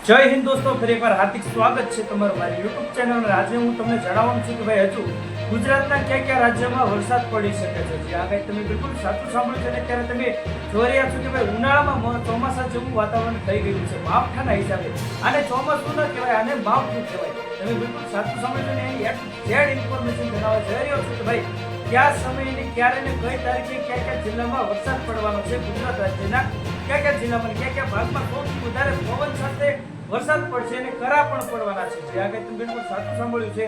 જય હિન્દ દોસ્તો, ફરી એકવાર હાર્દિક સ્વાગત છે તમારું મારી યુટ્યુબ ચેનલ પર। આજે હું તમને જણાવવાનું છું કે ભાઈ હજુ ગુજરાતના કયા રાજ્યમાં વરસાદ પડી શકે છે। જે આગળ તમે બિલકુલ સાચું સાંભળ્યું છે ને ત્યારે તમે જોઈ રહ્યા છો કે ભાઈ ઉનાળામાં ચોમાસા જેવું વાતાવરણ થઈ ગયું છે માવઠાના હિસાબે। આને ચોમાસું ન કહેવાય, આને માવઠું કહેવાય। તમે બિલકુલ સાચું સાંભળ્યું છે ને એની ઝેડ ઇન્ફોર્મેશન જણાવવા જઈ રહ્યો છું કે ભાઈ કયા સમયે ને ક્યારે ને કઈ તારીખે કયા જિલ્લામાં વરસાદ પડવાનો છે। ગુજરાત રાજ્યના કયા જિલ્લામાં કયા ભાગમાં સૌથી વધારે પવન સાથે વરસાદ પડશે અને કરા પણ પડવાના છે। જે આગળ તમે બિલકુલ સાચું સાંભળ્યું છે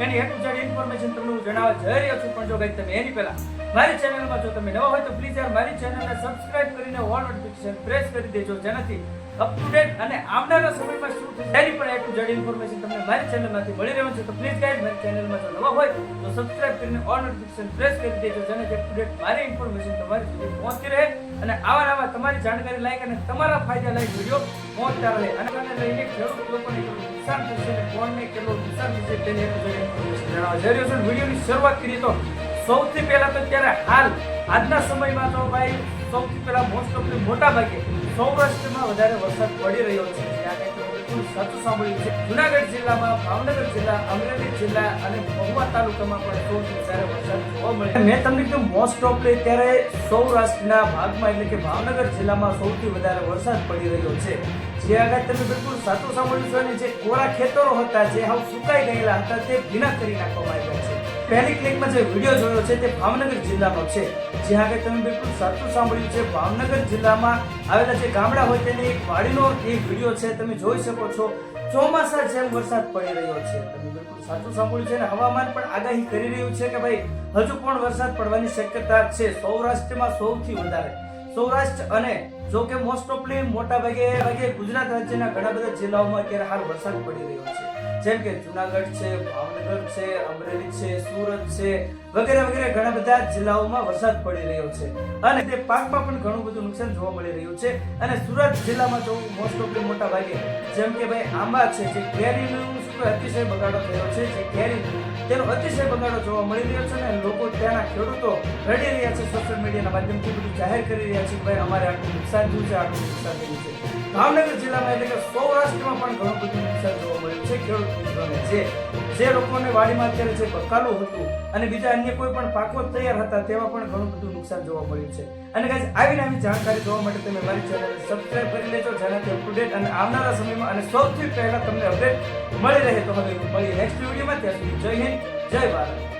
એની A to Z ઇન્ફોર્મેશન તમને હું જણાવવા જઈ રહ્યો છું। પણ જો ગાઈસ તમે એની પહેલા મારી ચેનલમાં જો તમે નવા હોય તો પ્લીઝ યાર મારી ચેનલને સબસ્ક્રાઇબ કરીને ઓલ નોટિફિકેશન પ્રેસ કરી દેજો, જેનાથી અપ ટુ ડેટ અને આવનારા સમયમાં શું થશે એની પણ A to Z ઇન્ફોર્મેશન તમને મારી ચેનલમાંથી મળી રહેવાની છે। તો પ્લીઝ ગાઈસ મારી ચેનલમાં જો નવા હોય તો સબસ્ક્રાઇબ કરીને ઓલ નોટિફિકેશન પ્રેસ કરી દેજો, જેનાથી અપ ટુ ડેટ મારી ઇન્ફોર્મેશન તમારી સુધી પહોંચતી રહે અને આવા તમારી જાણકારી લાયક અને તમારા ફાયદા લાયક વિડીયો પહોંચતા રહે। અને આને લઈને ખેડૂત લોકોને કેટલું નુકસાન થશે અને કોણને કેટલું નુકસાન થશે તેની A to Z ઇન્ફોર્મેશન જણાવવા જઈ રહ્યો છું। વિડીયોની શરૂઆત કરીએ તો સૌથી પહેલા તો ત્યારે હાલ આજના સમયમાં તો ભાઈ સૌથી પહેલા મોસ્ટ ઓફ મોટા ભાગે સૌરાષ્ટ્રમાં વધારે વરસાદ પડી રહ્યો છે। સાચું સાંભળ્યું છે જુનાગઢ જિલ્લામાં, ભાવનગર જિલ્લા, અમરેલી જિલ્લા અને મહુવા તાલુકામાં પણ સૌથી વધારે વરસાદ જોવા મળે। મેં તમને કીધું મોસ્ટ ઓફ ત્યારે સૌરાષ્ટ્રના ભાગમાં એટલે કે ભાવનગર જિલ્લામાં સૌથી વધારે વરસાદ પડી રહ્યો છે। જે આગળ તમે બિલકુલ સાચું સાંભળ્યું છે અને જે કોરા ખેતરો હતા જે હાવ સુકાઈ ગયેલા હતા તે ભીના કરી નાખવામાં આવ્યા છે। પહેલી ક્લિકમાં જે વિડીયો જોયો છે તે ભાવનગર જિલ્લાનો છે। જે આગળ તમે બિલકુલ સાચું સાંભળ્યું છે ભાવનગર જિલ્લામાં આવેલા જે ગામડા હોય તેની એક વાડીનો એ વિડીયો છે, તમે જોઈ શકો છો ચોમાસા જેમ વરસાદ પડી રહ્યો છે। તમે બિલકુલ સાચું સાંભળ્યું છે અને હવામાન પણ આગાહી કરી રહ્યું છે કે ભાઈ હજુ પણ વરસાદ પડવાની શક્યતા છે સૌરાષ્ટ્રમાં સૌથી વધારે। સૌરાષ્ટ્ર અને જો કે મોસ્ટ ઓફલી મોટા ભાગે ગુજરાત રાજ્યના ઘણા બધા જિલ્લાઓમાં અત્યારે હાલ વરસાદ પડી રહ્યો છે, જેમ કે જુનાગઢ છે, ભાવનગર છે, અમરેલી છે, સુરત છે વગેરે ઘણા બધા જિલ્લાઓમાં વરસાદ પડી રહ્યો છે અને તે પાકમાં પણ ઘણું બધું નુકસાન જોવા મળી રહ્યું છે। અને સુરત જિલ્લામાં જો મોસ્ટ ઓફલી મોટા ભાગે જેમ કે ભાઈ આંબા છે, જે કેરીનું અતિશય બગાડો થયો છે, જે કેરી તેનો અતિશય બગાડો જોવા મળી રહ્યો છે અને લોકો ત્યાંના ખેડૂતો રડી રહ્યા છે, સોશિયલ મીડિયાના માધ્યમથી બધું જાહેર કરી રહ્યા છે કે ભાઈ અમારે આટલું નુકસાન થયું છે, આટલું નુકસાન થયું છે। ભાવનગર જિલ્લામાં એટલે કે સૌરાષ્ટ્રમાં પણ ઘણું બધું નુકસાન જોવા મળ્યું છે ખેડૂત મિત્રોને। જે લોકોને વાડીમાં અત્યારે જે બકાલું હતું અને બીજા અન્ય કોઈ પણ પાકો તૈયાર હતા તેમાં પણ ઘણું બધું નુકસાન જોવા મળ્યું છે। અને ગાઈસ આવી જાણકારી જોવા માટે તમે મારી ચેનલને સબસ્ક્રાઇબ કરી લેજો, જેનાથી અપ ટુ ડેટ અને આવનારા સમયમાં અને સૌથી પહેલા તમને અપડેટ મળી રહે। તો હવે મળીએ નેક્સ્ટ વિડીયોમાં, ત્યાં સુધી જય હિન્દ, જય ભારત।